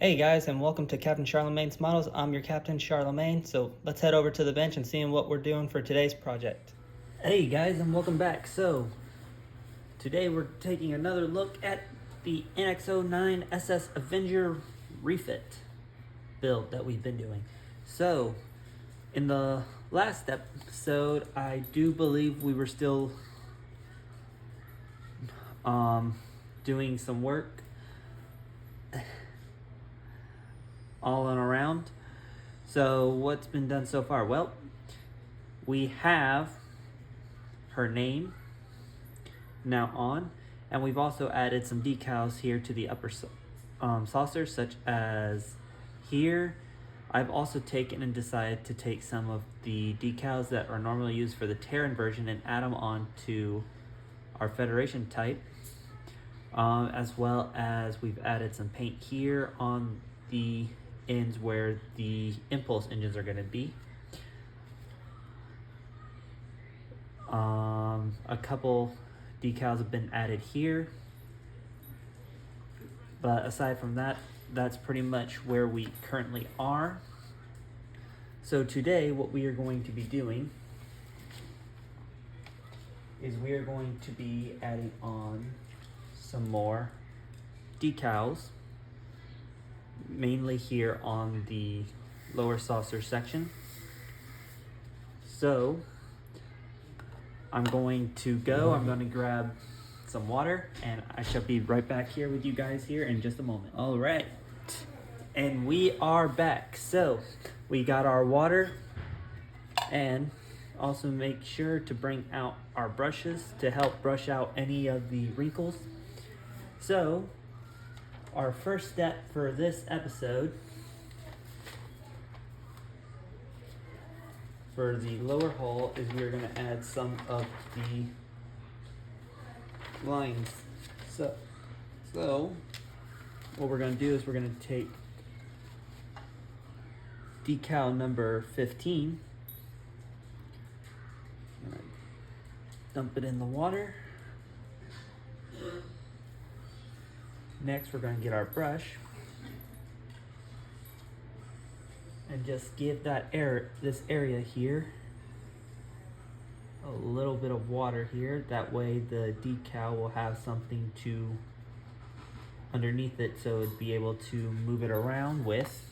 Hey guys, and welcome to Captain Charlemagne's Models. I'm your Captain Charlemagne, so let's head over to the bench and see what we're doing for today's project. Hey guys, and welcome back. So, today we're taking another look at the NX-09 SS Avenger refit build that we've been doing. So, in the last episode, I do believe we were still doing some work all and around. So what's been done so far? Well, we have her name now on, and we've also added some decals here to the upper saucer, such as here. I've also taken and decided to take some of the decals that are normally used for the Terran version and add them on to our Federation type, as well as we've added some paint here on the ends where the impulse engines are going to be. A couple decals have been added here, but aside from that, that's pretty much where we currently are. So today what we are going to be doing is we are going to be adding on some more decals, mainly here on the lower saucer section. So I'm going to grab some water, and I shall be right back here with you guys here in just a moment. All right, and we are back. So we got our water, and also make sure to bring out our brushes to help brush out any of the wrinkles. So our first step for this episode, for the lower hull, is we are going to add some of the lines. So what we're going to do is we're going to take decal number 15, dump it in the water. Next, we're going to get our brush and just give this area here a little bit of water here. That way the decal will have something to underneath it, so it'd be able to move it around with.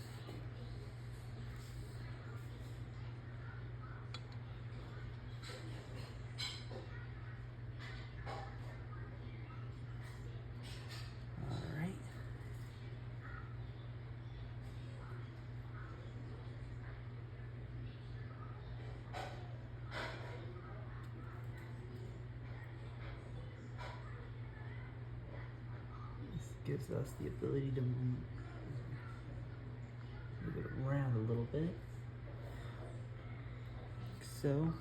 Gives us the ability to move it around a little bit. Like so.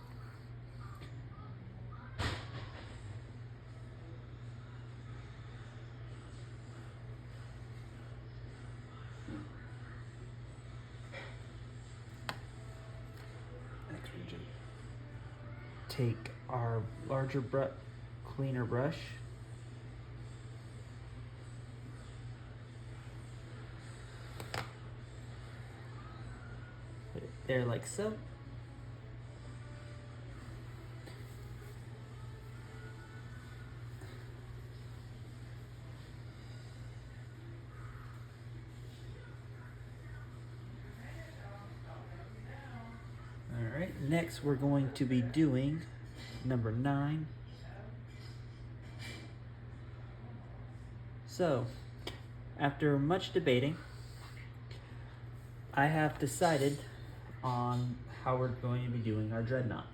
Next region. Take our larger cleaner brush. There, like so. All right, next we're going to be doing number 9. So, after much debating, I have decided on how we're going to be doing our dreadnought.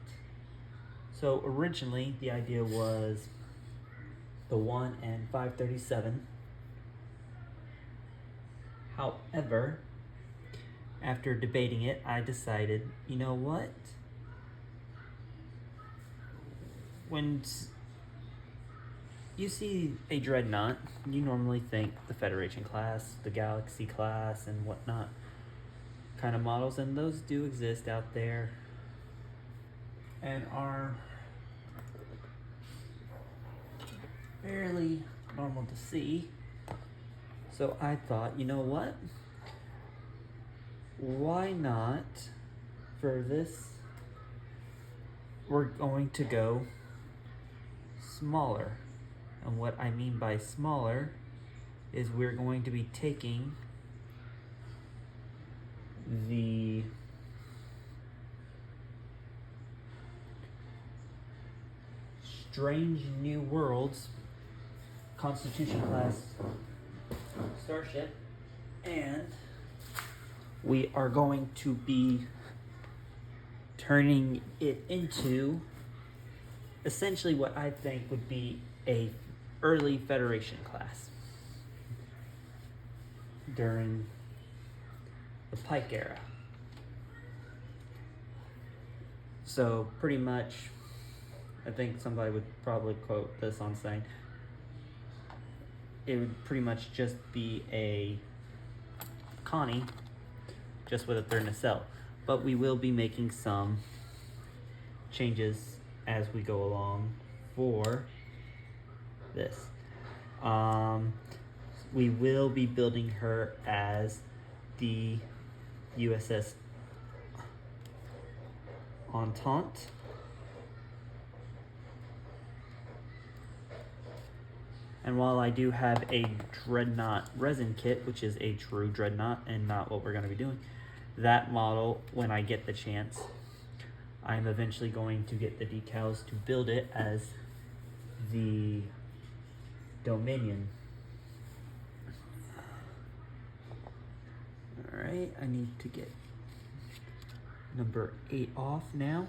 So originally the idea was the 1 and 537. However, after debating it, I decided, you know what? When you see a dreadnought, you normally think the Federation class, the Galaxy class, and whatnot kind of models, and those do exist out there and are fairly normal to see. So I thought, you know what? why not, for this, we're going to go smaller. And what I mean by smaller is we're going to be taking the Strange New Worlds Constitution class starship, and we are going to be turning it into essentially what I think would be a early Federation class during the Pike era. So pretty much, I think somebody would probably quote this on saying it would pretty much just be a Connie, just with a third nacelle. But we will be making some changes as we go along for this. We will be building her as the USS Entente. And while I do have a Dreadnought resin kit, which is a true Dreadnought and not what we're going to be doing, that model, when I get the chance, I'm eventually going to get the decals to build it as the Dominion. Alright, I need to get number 8 off now.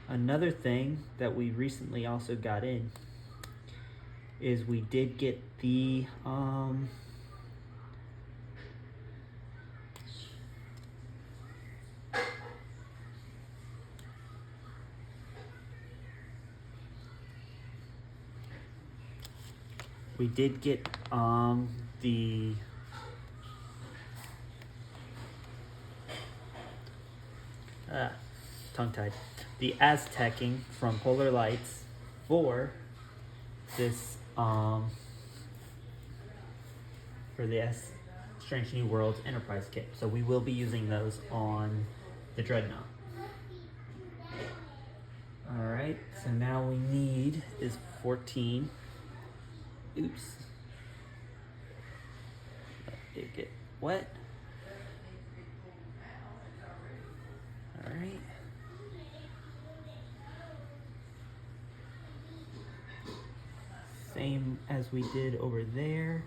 Another thing that we recently also got in is we did get the tongue-tied, the Aztecing from Polar Lights for this for the Strange New Worlds Enterprise kit. So we will be using those on the Dreadnought. Alright, so now we need is 14. Oops. Let it get wet. Alright. Same as we did over there.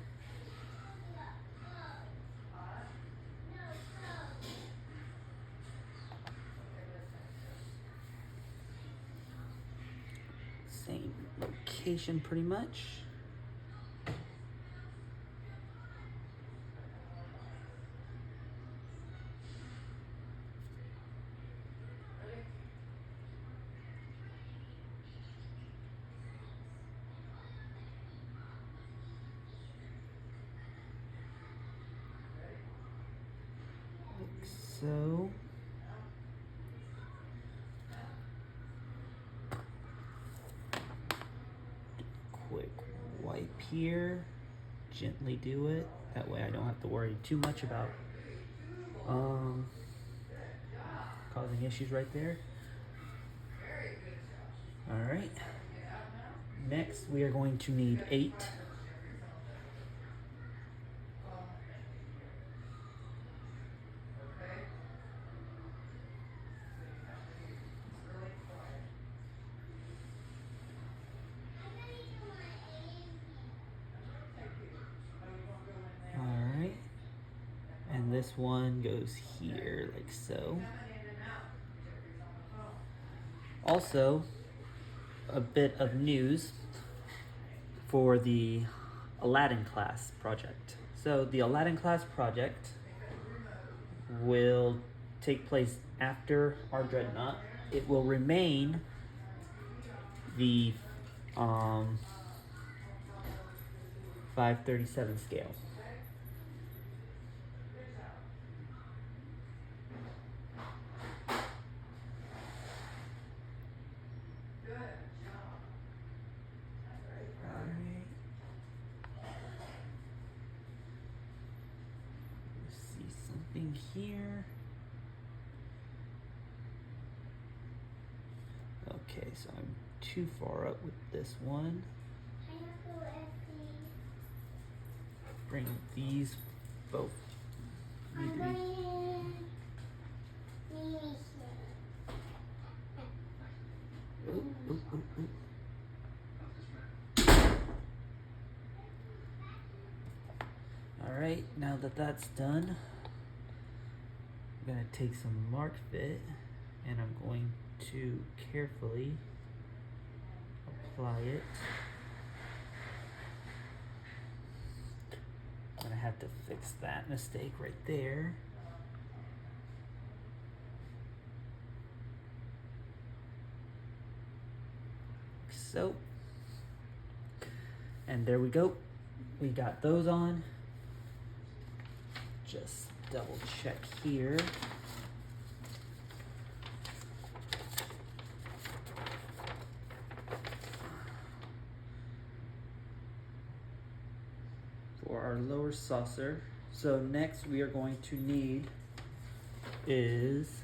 Same location pretty much. So quick wipe here, gently do it, that way I don't have to worry too much about causing issues right there. Alright, next we are going to need 8. This one goes here like so. Also, a bit of news for the Aladdin class project. So the Aladdin class project will take place after our Dreadnought. It will remain the 537 scale. here. Okay, so I'm too far up with this one. Bring these both. Alright, now that that's done, I'm going to take some mark fit and I'm going to carefully apply it. I'm going to have to fix that mistake right there. So, and there we go. We got those on. Just double check here. For our lower saucer. So next we are going to need is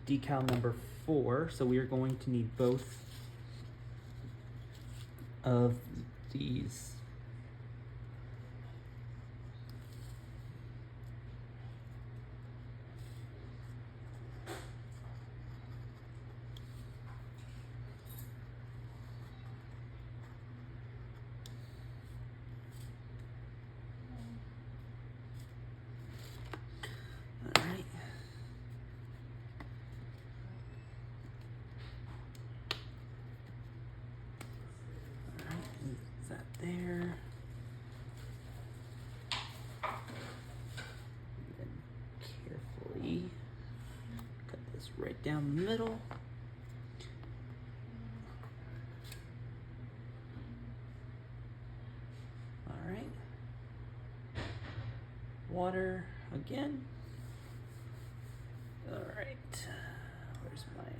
decal number 4. So we are going to need both of these. There. And then carefully cut this right down the middle. All right. Water again. All right. Where's my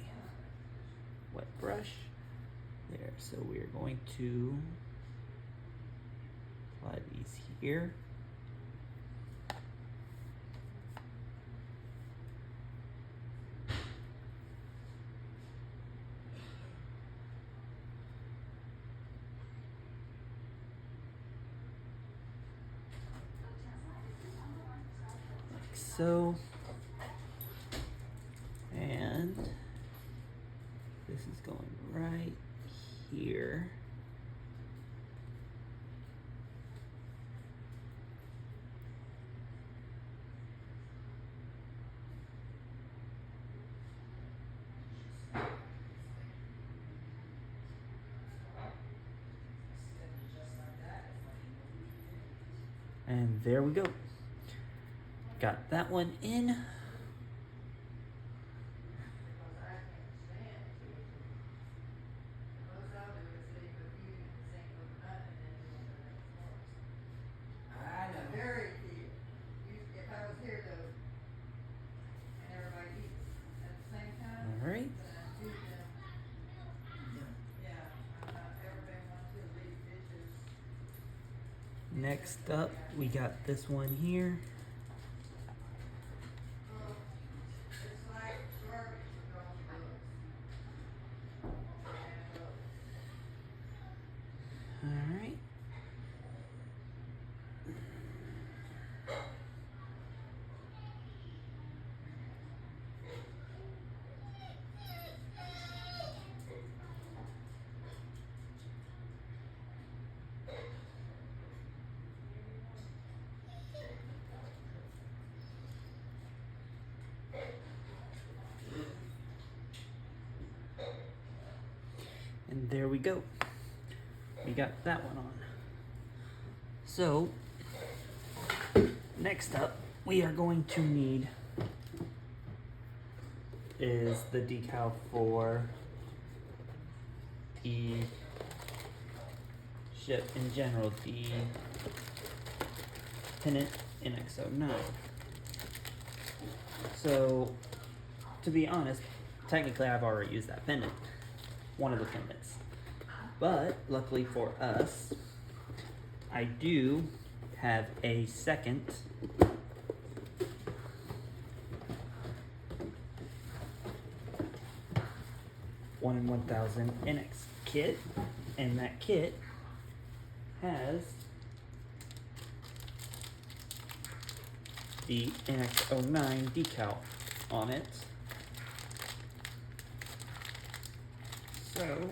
wet brush? There. So we are going to apply these here. Like so. And this is going right here. And there we go. Got that one in. All right. Next up, we got this one here. All right. And there we go. We got that one on. So, next up, we are going to need is the decal for the ship in general, the pennant NX-09. So, to be honest, technically I've already used that pennant, one of the pennants. But luckily for us, I do have a second 1 in 1000 NX kit, and that kit has the NX-09 decal on it. So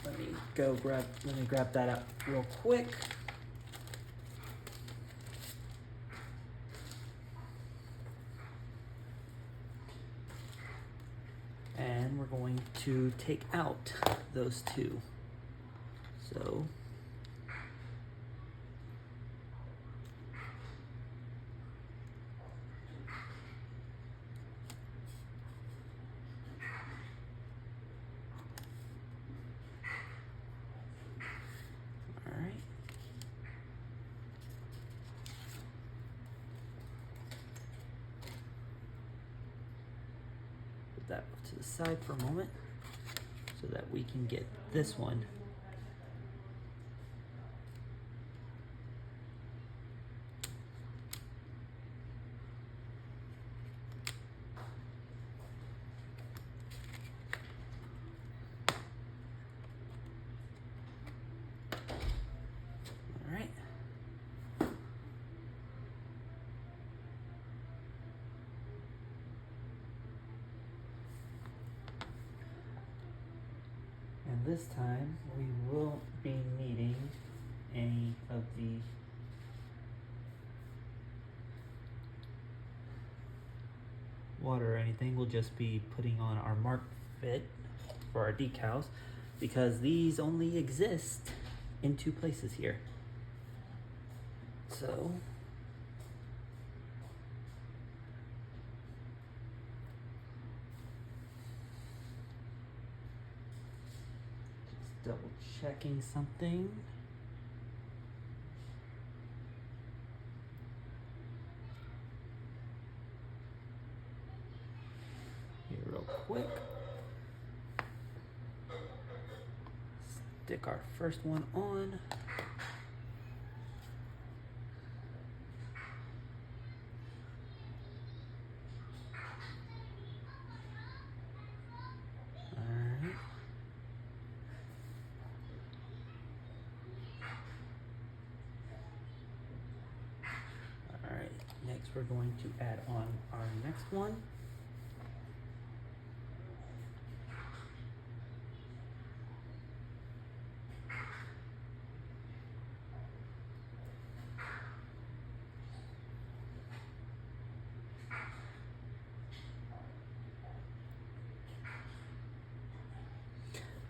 let me grab that up real quick. And we're going to take out those two. So that off to the side for a moment so that we can get this one. All right. And this time we won't be needing any of the water or anything. We'll just be putting on our mark fit for our decals because these only exist in 2 places here. So double checking something. Here real quick. Stick our first one on. Next, we're going to add on our next one.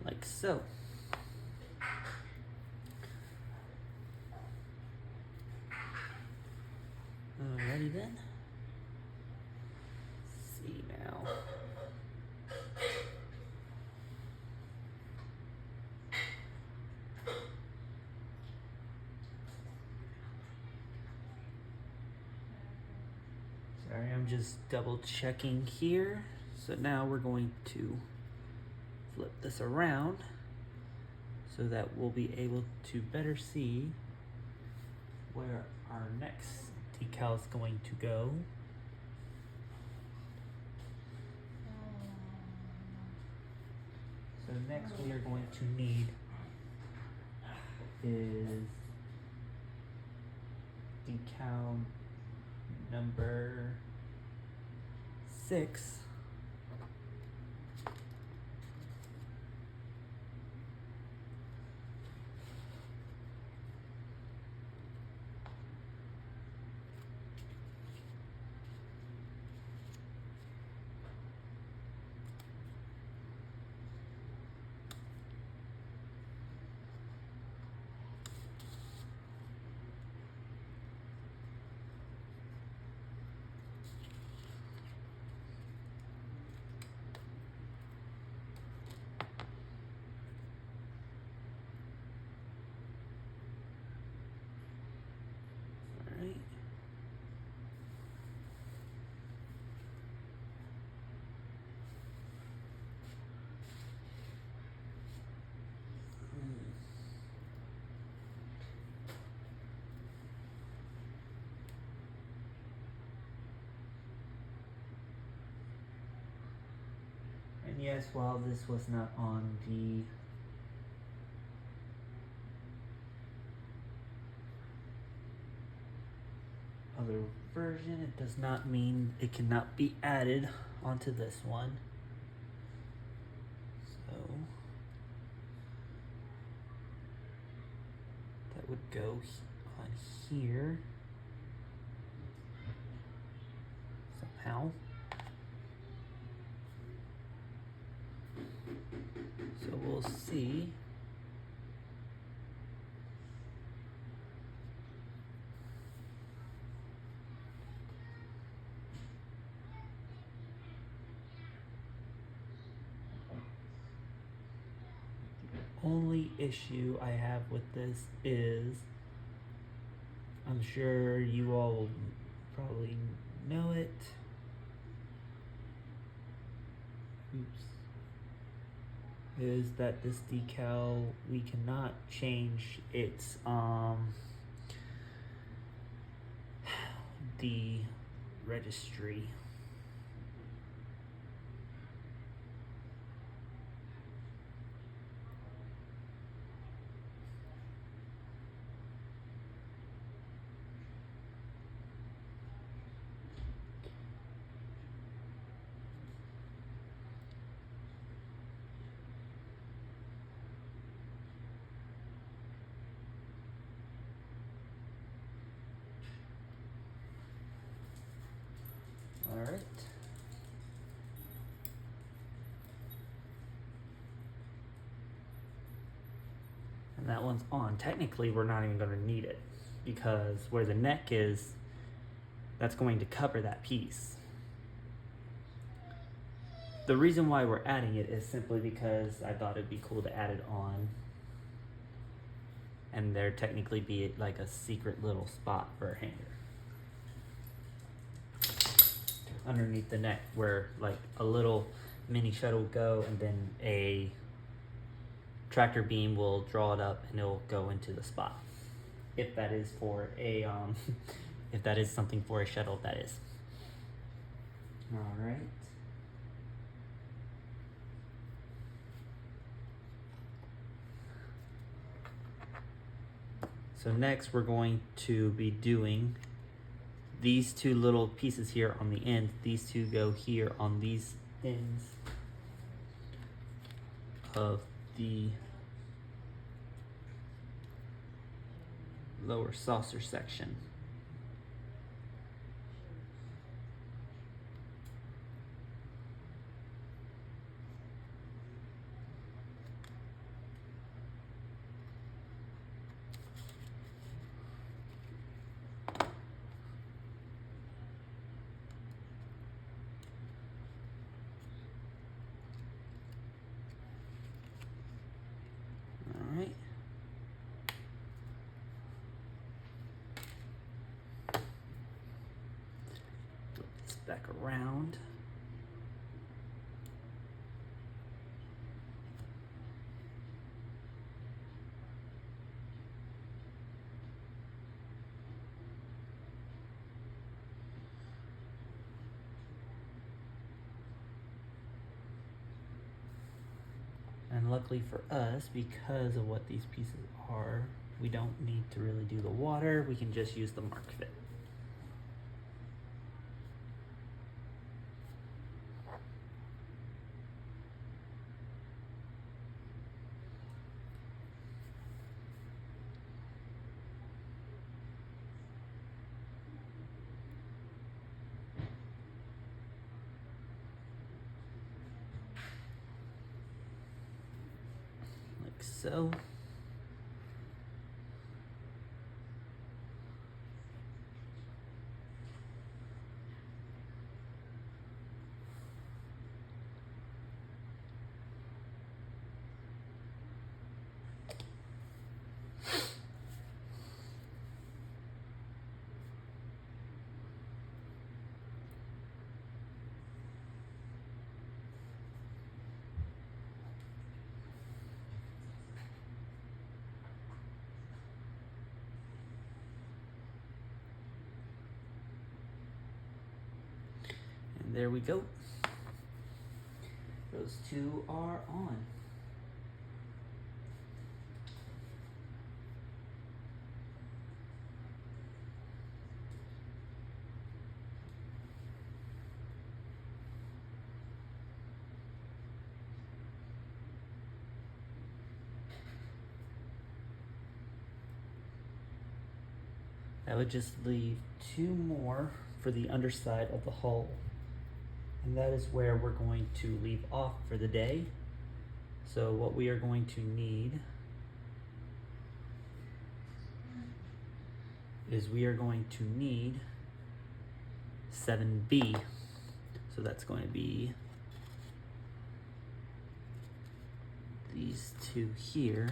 Like so. Alrighty then. Let's see now. Sorry, I'm just double checking here. So now we're going to flip this around so that we'll be able to better see where our next decal is going to go. So next we are going to need is decal number 6. And yes, while this was not on the other version, it does not mean it cannot be added onto this one. So that would go on here somehow. So we'll see. Only issue I have with this is, I'm sure you all will probably know it. Oops. Is that this decal, we cannot change its the registry. All right. And that one's on. Technically, we're not even going to need it because where the neck is, that's going to cover that piece. The reason why we're adding it is simply because I thought it'd be cool to add it on. And there technically be like a secret little spot for a hanger underneath the neck where like a little mini shuttle will go, and then a tractor beam will draw it up and it'll go into the spot. If that is for a if that is something for a shuttle, that is. All right. So next we're going to be doing these two little pieces here on the end. These two go here on these ends of the lower saucer section. Back around. And luckily for us, because of what these pieces are, we don't need to really do the water. We can just use the mark fit. Like so. There we go. Those two are on. That would just leave two more for the underside of the hull. And that is where we're going to leave off for the day. So what we are going to need is 7B. So that's going to be these two here.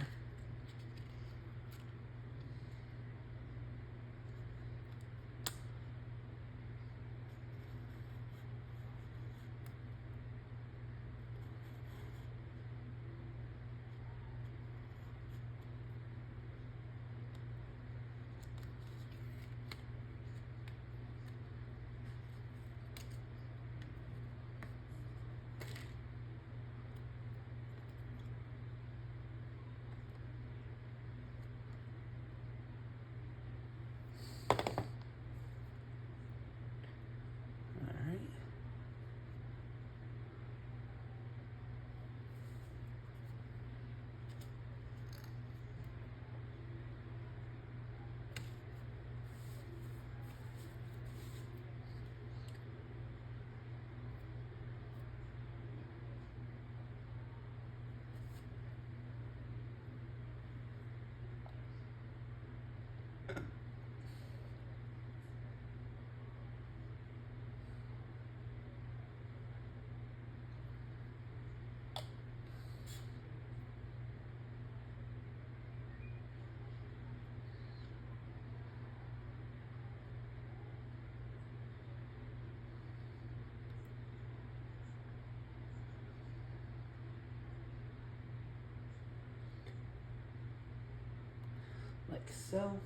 Like so.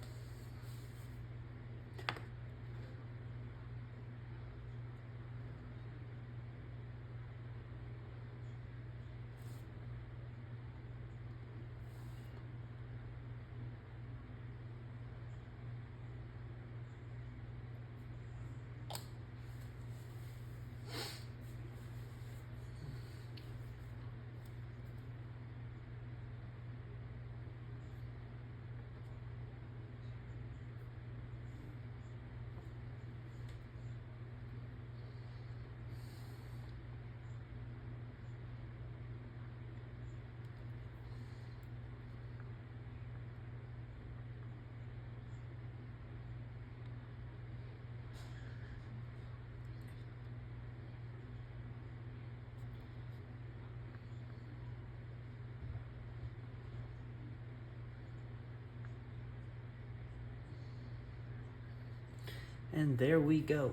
And there we go.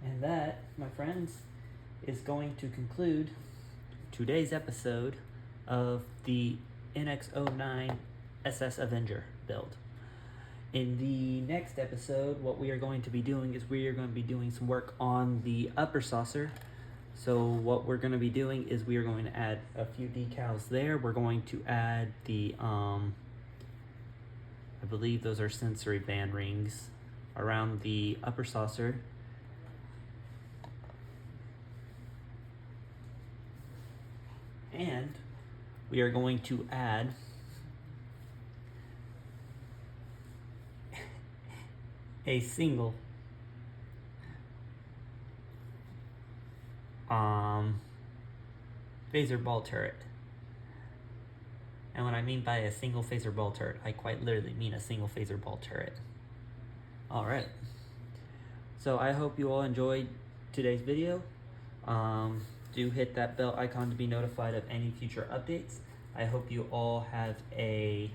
And that, my friends, is going to conclude today's episode of the NX-09 SS Avenger build. In the next episode, what we are going to be doing is we are going to be doing some work on the upper saucer. So what we're going to be doing is we are going to add a few decals there. We're going to add the I believe those are sensory band rings around the upper saucer. And we are going to add a single phaser ball turret. And what I mean by a single phaser ball turret, I quite literally mean a single phaser ball turret. Alright. So I hope you all enjoyed today's video. Do hit that bell icon to be notified of any future updates. I hope you all have a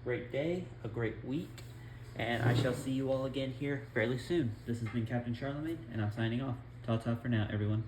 great day, a great week, and I shall see you all again here fairly soon. This has been Captain Charlemagne, and I'm signing off. Ta-ta for now, everyone.